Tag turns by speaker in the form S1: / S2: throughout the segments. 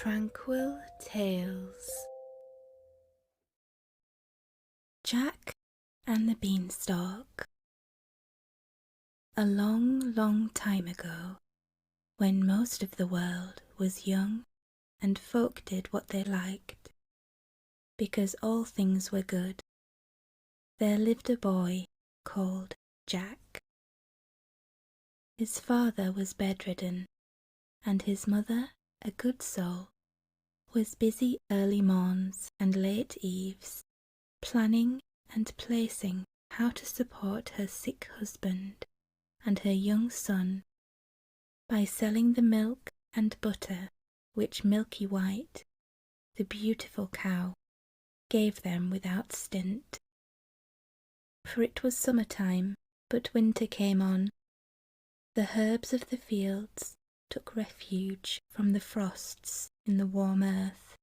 S1: Tranquil Tales. Jack and the Beanstalk. A long, long time ago, when most of the world was young and folk did what they liked, because all things were good, there lived a boy called Jack. His father was bedridden, and his mother, a good soul, was busy early morns and late eves, planning and placing how to support her sick husband and her young son by selling the milk and butter which Milky White, the beautiful cow, gave them without stint. For it was summer-time, but winter came on. The herbs of the fields took refuge from the frosts in the warm earth,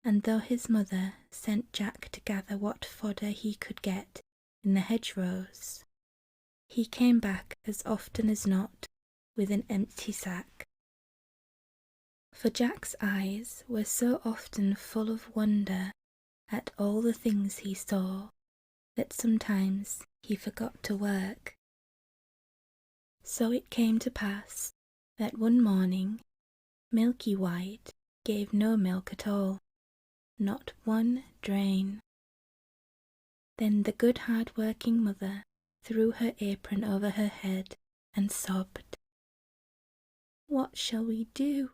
S1: and though his mother sent Jack to gather what fodder he could get in the hedgerows, he came back as often as not with an empty sack. For Jack's eyes were so often full of wonder at all the things he saw that sometimes he forgot to work. So it came to pass that one morning Milky White gave no milk at all, not one drain. Then the good hard-working mother threw her apron over her head and sobbed, "What shall we do?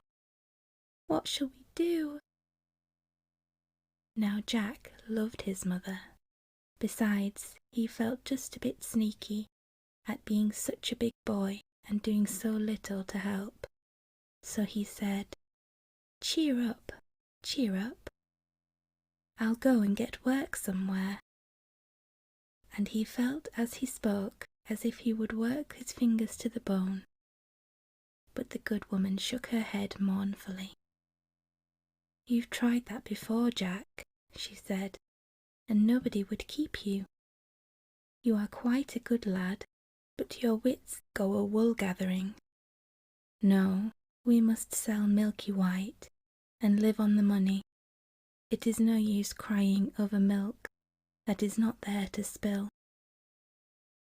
S1: What shall we do?" Now Jack loved his mother. Besides, he felt just a bit sneaky at being such a big boy and doing so little to help. So he said, cheer up, I'll go and get work somewhere." And he felt as he spoke as if he would work his fingers to the bone. But the good woman shook her head mournfully. "You've tried that before, Jack," she said, "and nobody would keep you. You are quite a good lad, but your wits go a wool gathering. No, we must sell Milky White and live on the money. It is no use crying over milk that is not there to spill."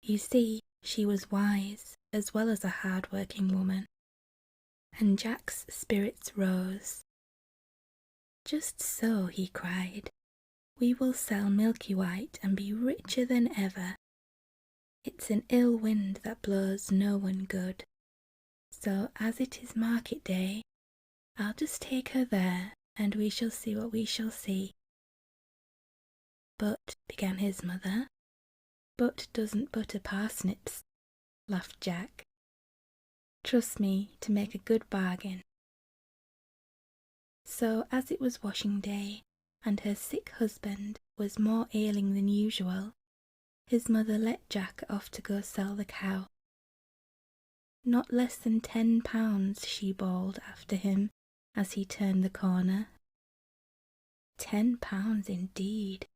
S1: You see, she was wise as well as a hard-working woman, and Jack's spirits rose. "Just so," he cried, "we will sell Milky White and be richer than ever. It's an ill wind that blows no one good. So as it is market day, I'll just take her there, and we shall see what we shall see." "But," began his mother. "But doesn't butter parsnips," laughed Jack. "Trust me to make a good bargain." So as it was washing day, and her sick husband was more ailing than usual, his mother let Jack off to go sell the cow. Not less than £10, she bawled after him as he turned the corner. £10 indeed!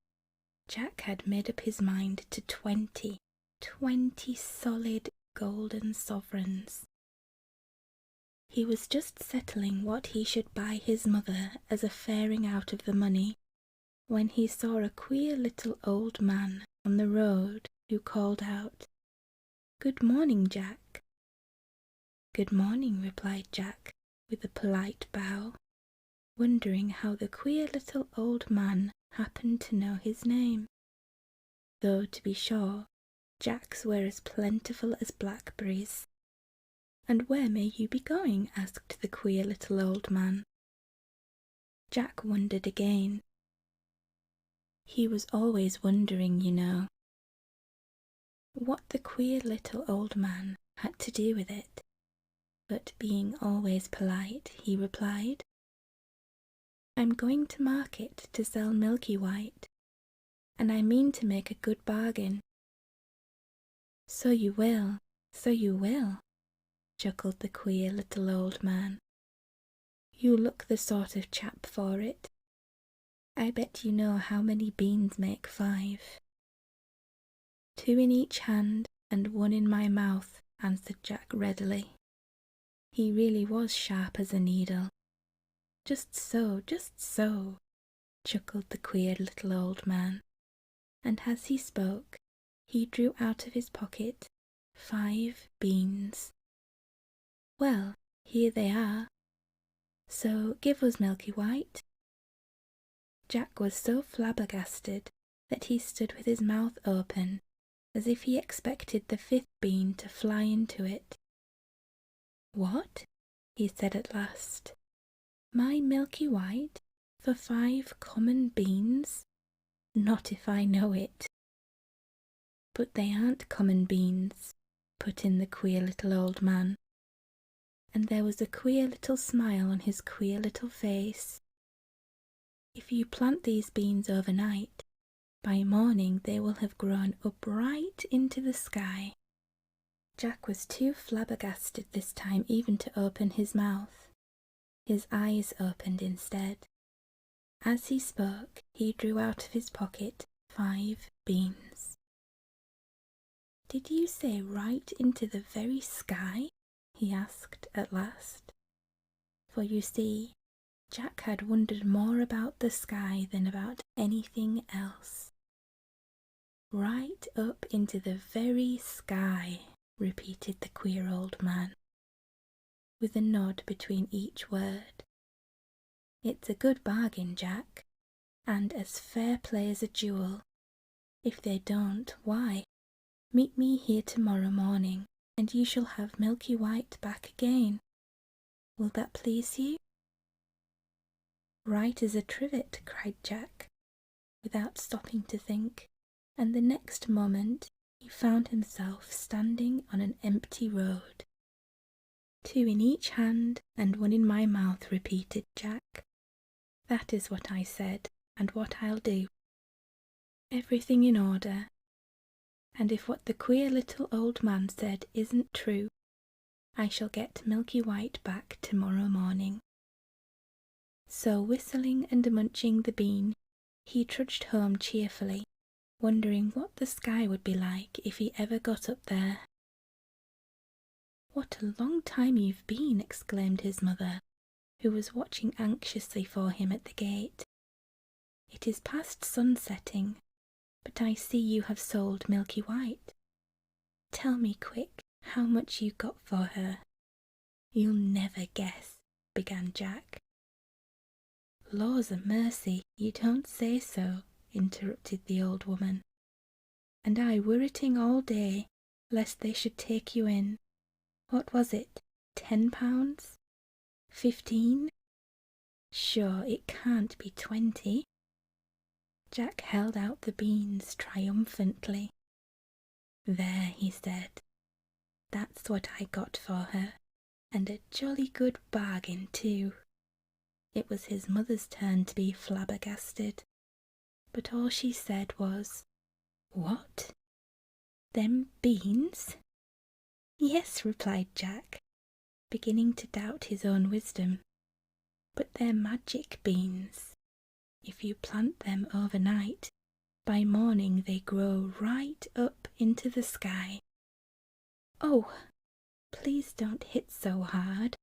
S1: Jack had made up his mind to 20 solid golden sovereigns. He was just settling what he should buy his mother as a faring out of the money, when he saw a queer little old man on the road who called out, "Good morning, Jack." "Good morning," replied Jack with a polite bow, wondering how the queer little old man happened to know his name. Though, to be sure, Jack's were as plentiful as blackberries. "And where may you be going?" asked the queer little old man. Jack wondered again. He was always wondering, you know. What the queer little old man had to do with it, but being always polite, he replied, "I'm going to market to sell Milky White, and I mean to make a good bargain." So you will, chuckled the queer little old man. "You look the sort of chap for it. I bet you know how many beans make 5. 2 in each hand and 1 in my mouth," answered Jack readily. He really was sharp as a needle. Just so, chuckled the queer little old man, and as he spoke, he drew out of his pocket 5 beans. Well, here they are. So give us Milky White. Jack was so flabbergasted that he stood with his mouth open, as if he expected the 5th bean to fly into it. What? He said at last. My Milky White for 5 common beans? Not if I know it. But they aren't common beans, put in the queer little old man, and there was a queer little smile on his queer little face. If you plant these beans overnight, by morning they will have grown up right into the sky. Jack was too flabbergasted this time even to open his mouth. His eyes opened instead. As he spoke, he drew out of his pocket 5 beans. Did you say right into the very sky? He asked at last. For you see, Jack had wondered more about the sky than about anything else. Right up into the very sky, repeated the queer old man, with a nod between each word. It's a good bargain, Jack, and as fair play as a jewel. If they don't, why? Meet me here tomorrow morning, and you shall have Milky White back again. Will that please you? Right as a trivet, cried Jack, without stopping to think, and the next moment he found himself standing on an empty road. 2 in each hand and 1 in my mouth, repeated Jack. That is what I said, and what I'll do. Everything in order, and if what the queer little old man said isn't true, I shall get Milky White back tomorrow morning. So whistling and munching the bean, he trudged home cheerfully, wondering what the sky would be like if he ever got up there. What a long time you've been, exclaimed his mother, who was watching anxiously for him at the gate. It is past sunsetting, but I see you have sold Milky White. Tell me quick how much you got for her. You'll never guess, began Jack. Laws a mercy, you don't say so, interrupted the old woman. And I worriting all day, lest they should take you in. What was it, £10? 15? Sure, it can't be 20. Jack held out the beans triumphantly. There, he said, that's what I got for her, and a jolly good bargain too. It was his mother's turn to be flabbergasted, but all she said was, What? Them beans? Yes, replied Jack, beginning to doubt his own wisdom, but they're magic beans. If you plant them overnight, by morning they grow right up into the sky. Oh, please don't hit so hard.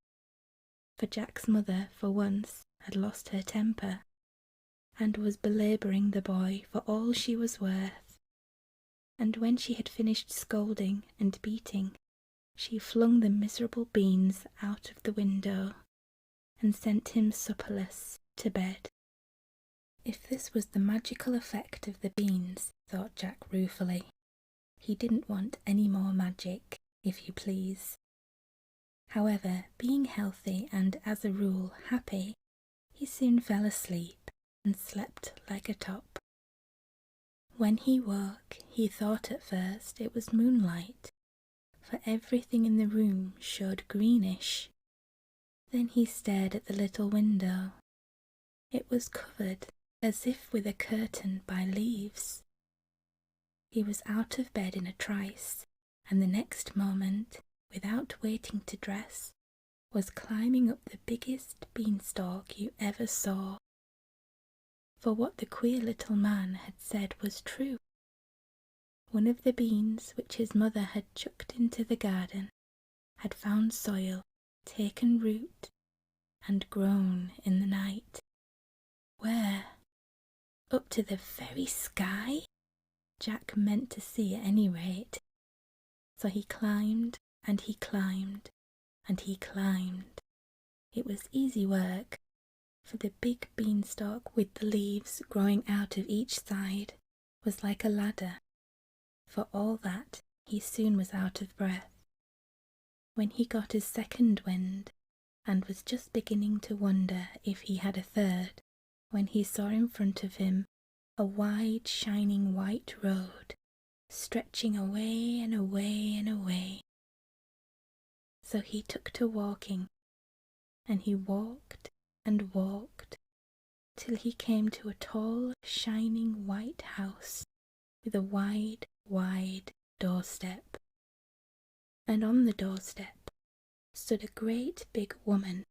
S1: For Jack's mother, for once, had lost her temper, and was belabouring the boy for all she was worth. And when she had finished scolding and beating, she flung the miserable beans out of the window, and sent him supperless to bed. If this was the magical effect of the beans, thought Jack ruefully, he didn't want any more magic, if you please. However, being healthy and, as a rule, happy, he soon fell asleep and slept like a top. When he woke, he thought at first it was moonlight, for everything in the room showed greenish. Then he stared at the little window. It was covered as if with a curtain by leaves. He was out of bed in a trice, and the next moment, without waiting to dress, was climbing up the biggest beanstalk you ever saw. For what the queer little man had said was true. One of the beans which his mother had chucked into the garden had found soil, taken root, and groan in the night. Where? Up to the very sky? Jack meant to see at any rate. So he climbed and he climbed and he climbed. It was easy work, for the big beanstalk with the leaves growing out of each side was like a ladder. For all that, he soon was out of breath. When he got his second wind, and was just beginning to wonder if he had a third, when he saw in front of him a wide shining white road, stretching away and away and away. So he took to walking, and he walked and walked, till he came to a tall, shining white house with a wide, wide doorstep. And on the doorstep stood a great big woman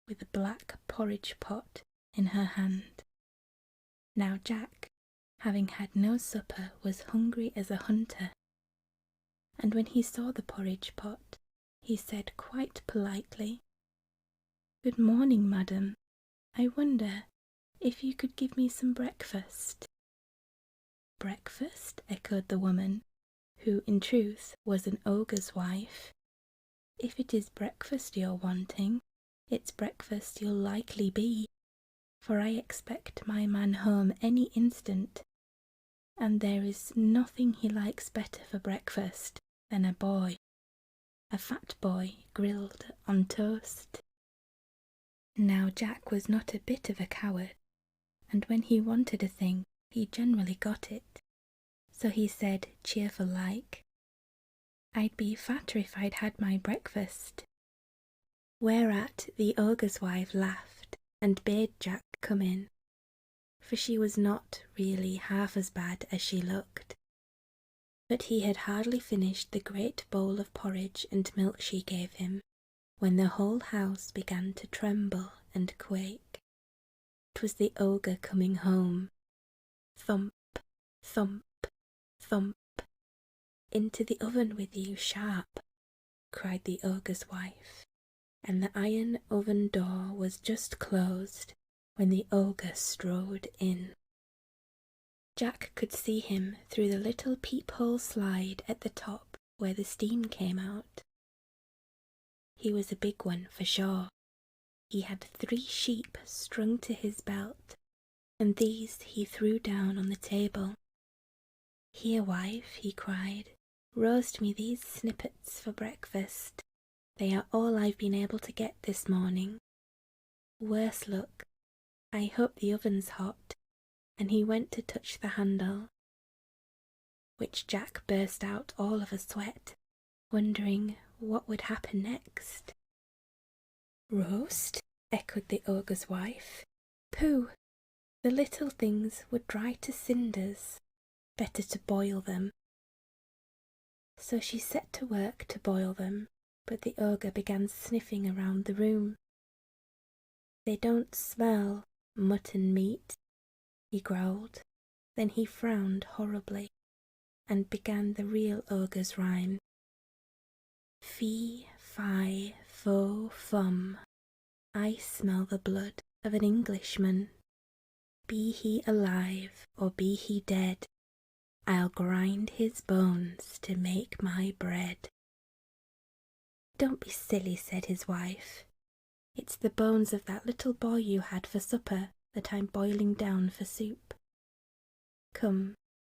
S1: with a black porridge pot in her hand. Now Jack, having had no supper, was hungry as a hunter, and when he saw the porridge pot, he said quite politely, "Good morning, madam. I wonder if you could give me some breakfast." "Breakfast?" echoed the woman, who in truth was an ogre's wife. "If it is breakfast you're wanting, it's breakfast you'll likely be, for I expect my man home any instant, and there is nothing he likes better for breakfast than a fat boy grilled on toast." Now Jack was not a bit of a coward, and when he wanted a thing he generally got it, so he said cheerful like, "I'd be fatter if I'd had my breakfast." Whereat the ogre's wife laughed and bade Jack come in, for she was not really half as bad as she looked. But he had hardly finished the great bowl of porridge and milk she gave him, when the whole house began to tremble and quake. It was the ogre coming home. Thump, thump, thump. "Into the oven with you, sharp!" cried the ogre's wife, and the iron oven door was just closed when the ogre strode in. Jack could see him through the little peephole slide at the top where the steam came out. He was a big one for sure. He had 3 sheep strung to his belt, and these he threw down on the table. "Here, wife," he cried, "roast me these snippets for breakfast. They are all I've been able to get this morning. Worse luck. I hope the oven's hot," and he went to touch the handle, which Jack burst out all of a sweat, wondering what would happen next. "Roast?" echoed the ogre's wife. "Pooh! The little things would dry to cinders. Better to boil them." So she set to work to boil them, but the ogre began sniffing around the room. "They don't smell mutton meat," he growled. Then he frowned horribly and began the real ogre's rhyme. "Fee, fi, fo, fum. I smell the blood of an Englishman. Be he alive or be he dead, I'll grind his bones to make my bread." "Don't be silly," said his wife. "It's the bones of that little boy you had for supper that I'm boiling down for soup. Come,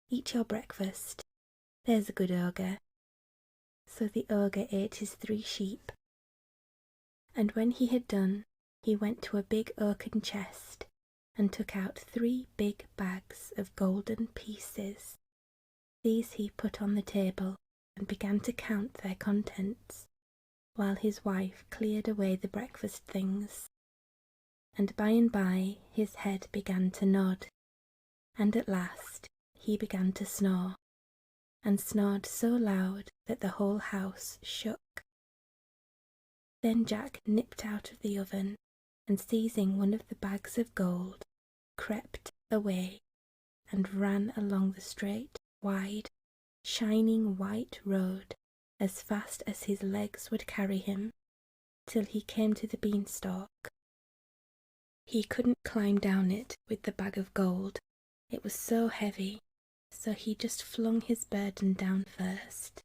S1: eat your breakfast. There's a good ogre." So the ogre ate his 3 sheep, and when he had done, he went to a big oaken chest and took out 3 big bags of golden pieces. These he put on the table and began to count their contents, while his wife cleared away the breakfast things. And by his head began to nod, and at last he began to snore, and snored so loud that the whole house shook. Then Jack nipped out of the oven, and seizing one of the bags of gold, crept away and ran along the straight, wide, shining white road as fast as his legs would carry him, till he came to the beanstalk, He couldn't climb down it with the bag of gold. It was so heavy, so he just flung his burden down first,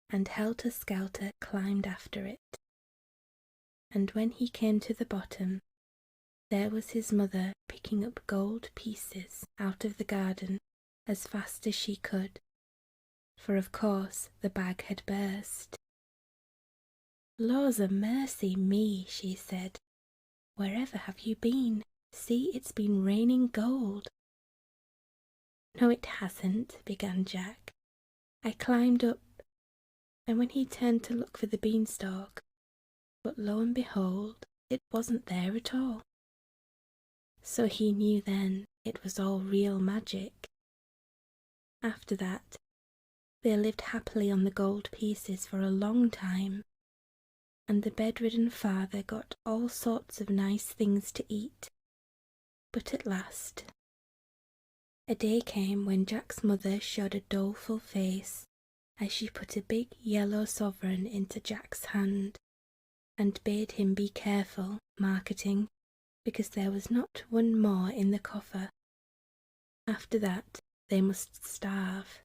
S1: and helter-skelter climbed after it. And when he came to the bottom, there was his mother picking up gold pieces out of the garden as fast as she could, for of course the bag had burst. "Laws a mercy me," she said. "Wherever have you been? See, it's been raining gold." "No, it hasn't," began Jack. "I climbed up," and when he turned to look for the beanstalk, but lo and behold, it wasn't there at all. So he knew then it was all real magic. After that, they lived happily on the gold pieces for a long time, and the bedridden father got all sorts of nice things to eat. But at last, a day came when Jack's mother showed a doleful face as she put a big yellow sovereign into Jack's hand and bade him be careful, marketing, because there was not one more in the coffer. After that, they must starve.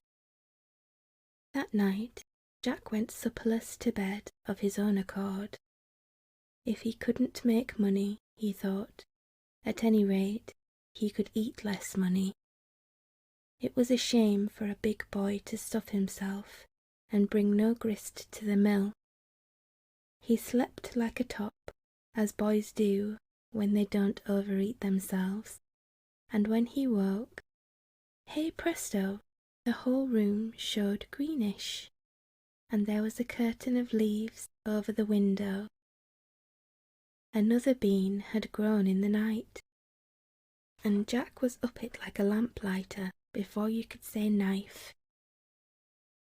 S1: That night, Jack went supperless to bed of his own accord. If he couldn't make money, he thought, at any rate, he could eat less money. It was a shame for a big boy to stuff himself and bring no grist to the mill. He slept like a top, as boys do when they don't overeat themselves, and when he woke, hey presto, the whole room showed greenish, and there was a curtain of leaves over the window. Another bean had grown in the night, and Jack was up it like a lamplighter before you could say knife.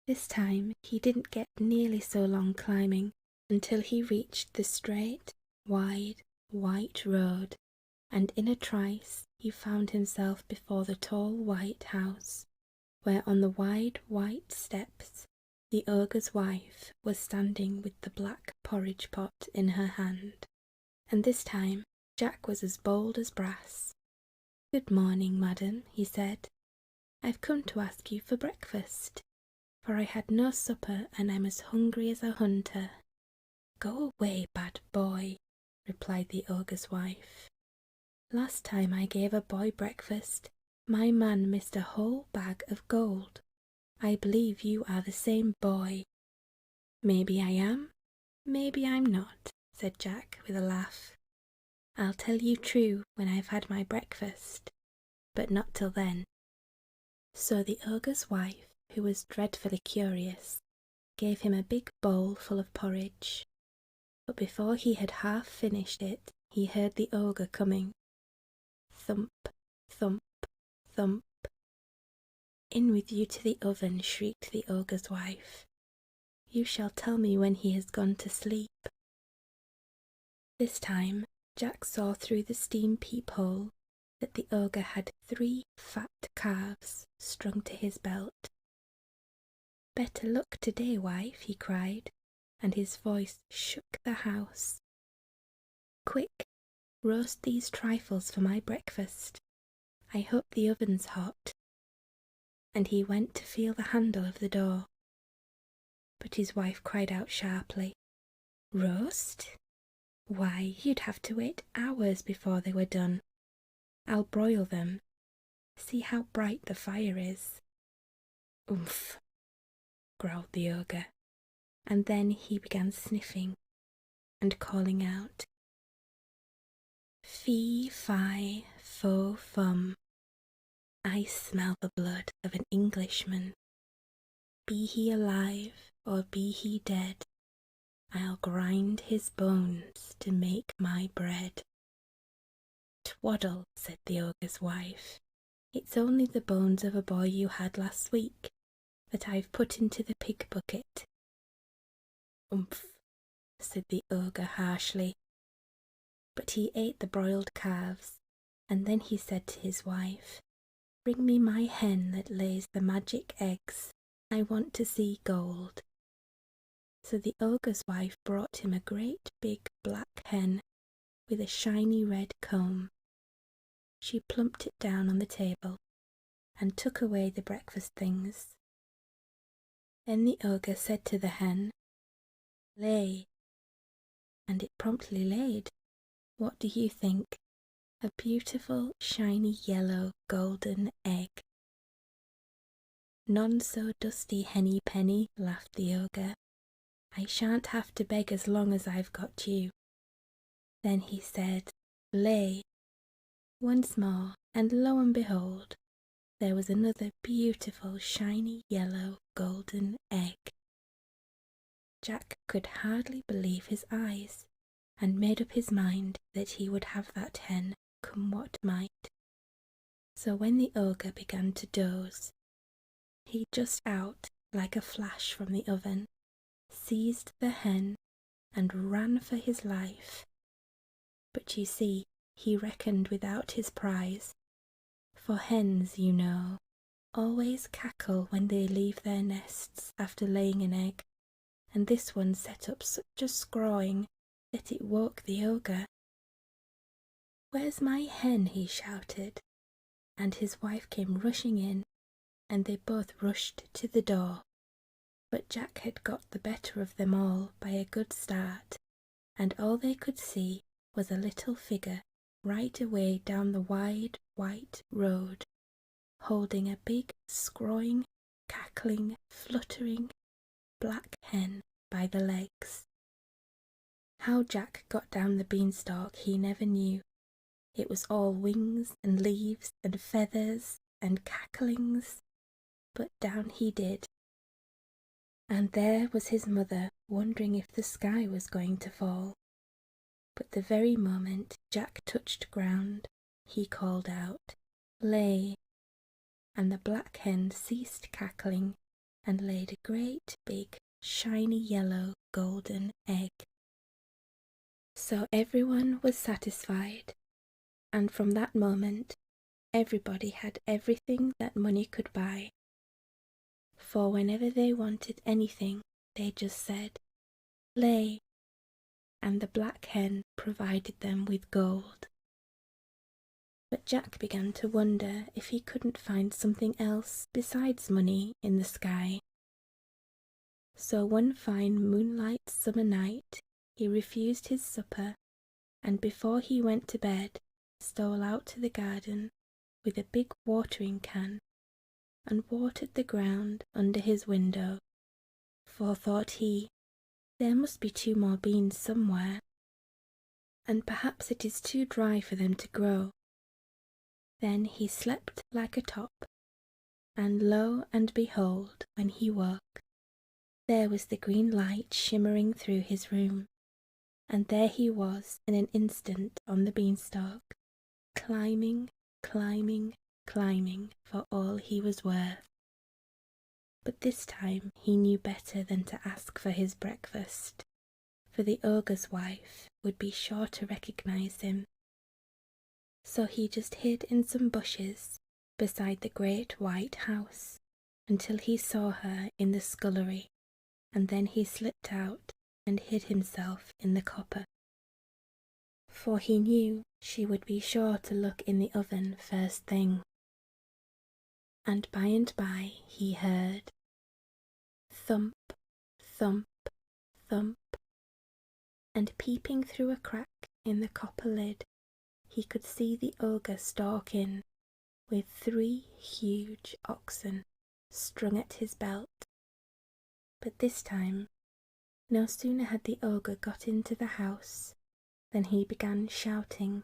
S1: This time he didn't get nearly so long climbing until he reached the straight, wide, white road, and in a trice he found himself before the tall white house, where on the wide white steps the ogre's wife was standing with the black porridge pot in her hand. And this time Jack was as bold as brass. "Good morning, madam," he said. "I've come to ask you for breakfast, for I had no supper and I'm as hungry as a hunter." "Go away, bad boy," replied the ogre's wife. "Last time I gave a boy breakfast, my man missed a whole bag of gold. I believe you are the same boy." "Maybe I am, maybe I'm not," said Jack with a laugh. "I'll tell you true when I've had my breakfast, but not till then." So the ogre's wife, who was dreadfully curious, gave him a big bowl full of porridge. But before he had half finished it, he heard the ogre coming. Thump, thump, thump. "In with you to the oven," shrieked the ogre's wife. "You shall tell me when he has gone to sleep." This time Jack saw through the steam peephole that the ogre had 3 fat calves strung to his belt. "Better luck today, wife," he cried, and his voice shook the house. "Quick, roast these trifles for my breakfast. I hope the oven's hot." And he went to feel the handle of the door. But his wife cried out sharply, "Roast? Why, you'd have to wait hours before they were done. I'll broil them. See how bright the fire is." "Umph," growled the ogre, and then he began sniffing and calling out, "Fee, fi, fo, fum. I smell the blood of an Englishman. Be he alive or be he dead, I'll grind his bones to make my bread." "Twaddle," said the ogre's wife, "it's only the bones of a boy you had last week that I've put into the pig bucket." "Umph," said the ogre harshly. But he ate the broiled calves, and then he said to his wife, "Bring me my hen that lays the magic eggs. I want to see gold." So the ogre's wife brought him a great big black hen with a shiny red comb. She plumped it down on the table and took away the breakfast things. Then the ogre said to the hen, "Lay," and it promptly laid. What do you think? A beautiful, shiny yellow golden egg. "None so dusty, Henny Penny," laughed the ogre. "I shan't have to beg as long as I've got you." Then he said, "Lay," once more, and lo and behold, there was another beautiful, shiny yellow golden egg. Jack could hardly believe his eyes, and made up his mind that he would have that hen, come what might. So when the ogre began to doze, he just out, like a flash from the oven, seized the hen and ran for his life. But you see, he reckoned without his prize, for hens, you know, always cackle when they leave their nests after laying an egg, and this one set up such a scrawing that it woke the ogre. "Where's my hen?" he shouted, and his wife came rushing in, and they both rushed to the door. But Jack had got the better of them all by a good start, and all they could see was a little figure right away down the wide white road, holding a big, scrawling, cackling, fluttering black hen by the legs. How Jack got down the beanstalk he never knew. It was all wings and leaves and feathers and cacklings, but down he did. And there was his mother wondering if the sky was going to fall. But the very moment Jack touched ground, he called out, "Lay," and the black hen ceased cackling and laid a great big shiny yellow golden egg. So everyone was satisfied, and from that moment everybody had everything that money could buy. For whenever they wanted anything, they just said, "Lay," and the black hen provided them with gold. But Jack began to wonder if he couldn't find something else besides money in the sky. So one fine moonlight summer night he refused his supper, and before he went to bed stole out to the garden with a big watering can and watered the ground under his window, for, thought he, there must be 2 more beans somewhere, and perhaps it is too dry for them to grow. Then he slept like a top, and lo and behold, when he woke, there was the green light shimmering through his room, and there he was in an instant on the beanstalk, climbing, climbing, climbing for all he was worth. But this time he knew better than to ask for his breakfast, for the ogre's wife would be sure to recognize him. So he just hid in some bushes beside the great white house until he saw her in the scullery, and then he slipped out and hid himself in the copper. For he knew she would be sure to look in the oven first thing. And by he heard thump, thump, thump, and peeping through a crack in the copper lid, he could see the ogre stalk in, with 3 huge oxen strung at his belt. But this time, no sooner had the ogre got into the house than he began shouting,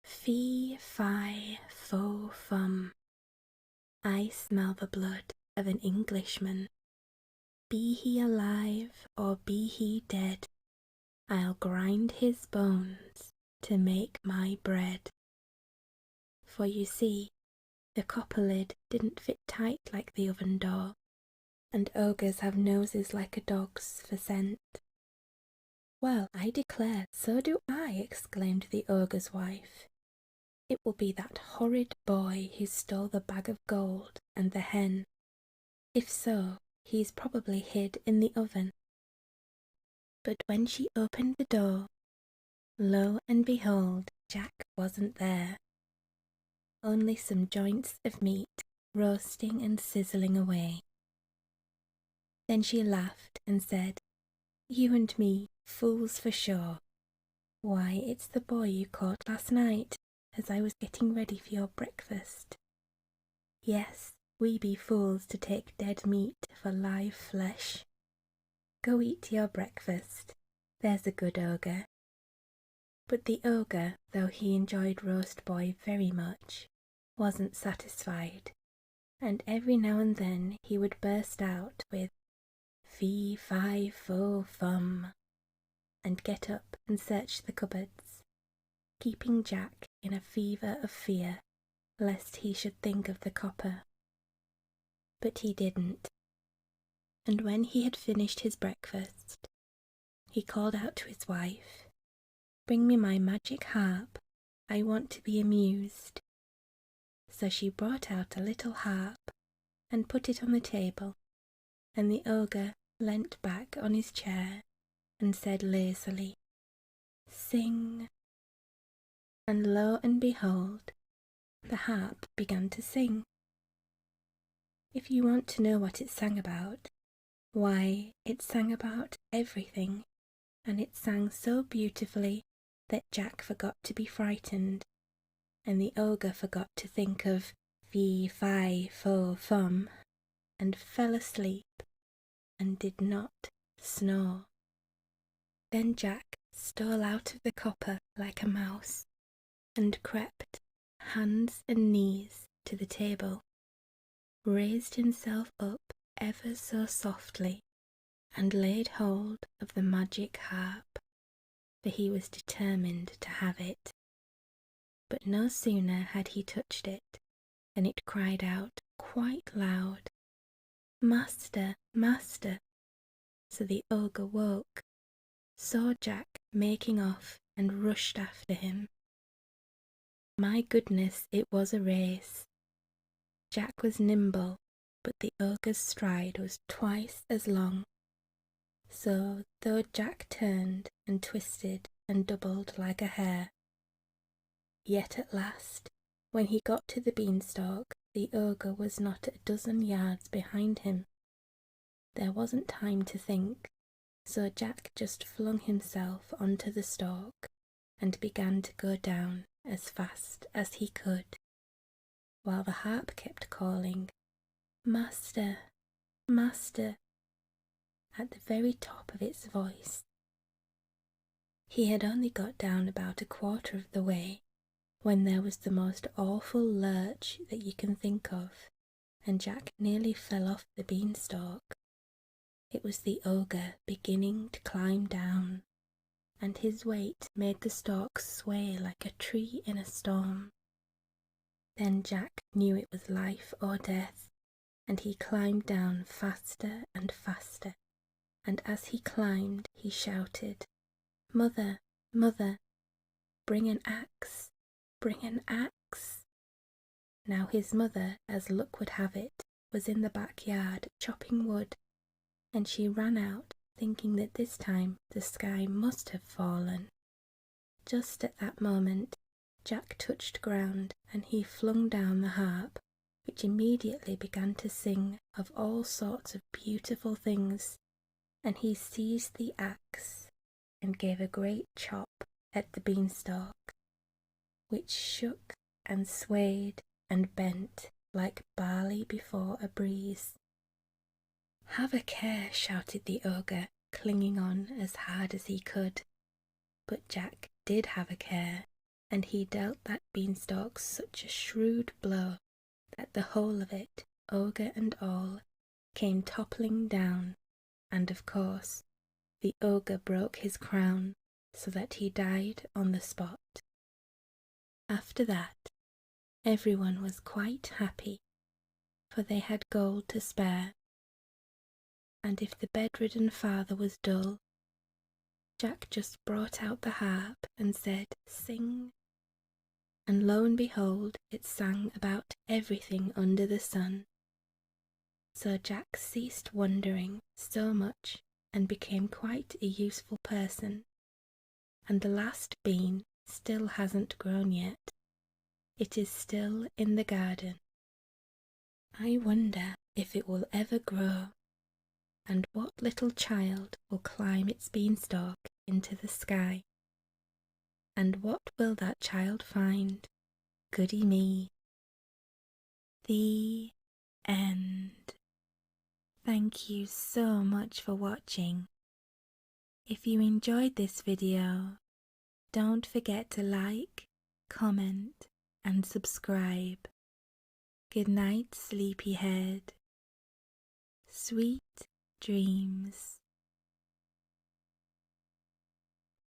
S1: "Fee, fi, fo, fum, I smell the blood of an Englishman. Be he alive or be he dead, I'll grind his bones to make my bread." For you see, the copper lid didn't fit tight like the oven door, and ogres have noses like a dog's for scent. "Well, I declare, so do I," exclaimed the ogre's wife. "It will be that horrid boy who stole the bag of gold and the hen. If so, he's probably hid in the oven." But when she opened the door, Lo and behold, Jack wasn't there. Only some joints of meat roasting and sizzling away. Then she laughed and said, "You and me, fools for sure. Why, it's the boy you caught last night, as I was getting ready for your breakfast. Yes, we be fools to take dead meat for live flesh. Go eat your breakfast, there's a good ogre." But the ogre, though he enjoyed roast boy very much, wasn't satisfied, and every now and then he would burst out with "Fee, fi, fo, fum," and get up and search the cupboards, keeping Jack in a fever of fear lest he should think of the copper. But he didn't, and when he had finished his breakfast, he called out to his wife, "Bring me my magic harp, I want to be amused." So she brought out a little harp and put it on the table, and the ogre leant back on his chair and said lazily, "Sing." And lo and behold, the harp began to sing. If you want to know what it sang about, why, it sang about everything, and it sang so beautifully that Jack forgot to be frightened, and the ogre forgot to think of "Fee, fi, fo, fum," and fell asleep, and did not snore. Then Jack stole out of the copper like a mouse, and crept, hands and knees, to the table, raised himself up ever so softly, and laid hold of the magic harp, for he was determined to have it. But no sooner had he touched it than it cried out quite loud, "Master, master!" So the ogre woke, saw Jack making off, and rushed after him. My goodness, it was a race. Jack was nimble, but the ogre's stride was twice as long. So, though Jack turned and twisted and doubled like a hare, yet at last, when he got to the beanstalk, the ogre was not a dozen yards behind him. There wasn't time to think, so Jack just flung himself onto the stalk and began to go down as fast as he could, while the harp kept calling, "Master, master," at the very top of its voice. He had only got down about a quarter of the way when there was the most awful lurch that you can think of, and Jack nearly fell off the beanstalk. It was the ogre beginning to climb down, and his weight made the stalk sway like a tree in a storm. Then Jack knew it was life or death, and he climbed down faster and faster, and as he climbed he shouted, "Mother, mother, bring an axe, bring an axe." Now his mother, as luck would have it, was in the backyard chopping wood, and she ran out thinking that this time the sky must have fallen. Just at that moment Jack touched ground, and he flung down the harp, which immediately began to sing of all sorts of beautiful things, and he seized the axe and gave a great chop at the beanstalk, which shook and swayed and bent like barley before a breeze. "Have a care," shouted the ogre, clinging on as hard as he could. But Jack did have a care, and he dealt that beanstalk such a shrewd blow that the whole of it, ogre and all, came toppling down, and of course the ogre broke his crown, so that he died on the spot. After that, everyone was quite happy, for they had gold to spare, and if the bedridden father was dull, Jack just brought out the harp and said, "Sing," and lo and behold, it sang about everything under the sun. So Jack ceased wondering so much and became quite a useful person, and the last bean still hasn't grown yet. It is still in the garden. I wonder if it will ever grow, and what little child will climb its beanstalk into the sky. And what will that child find? Goody me. The end. Thank you so much for watching. If you enjoyed this video, don't forget to like, comment, and subscribe. Good night, sleepyhead. Sweet dreams.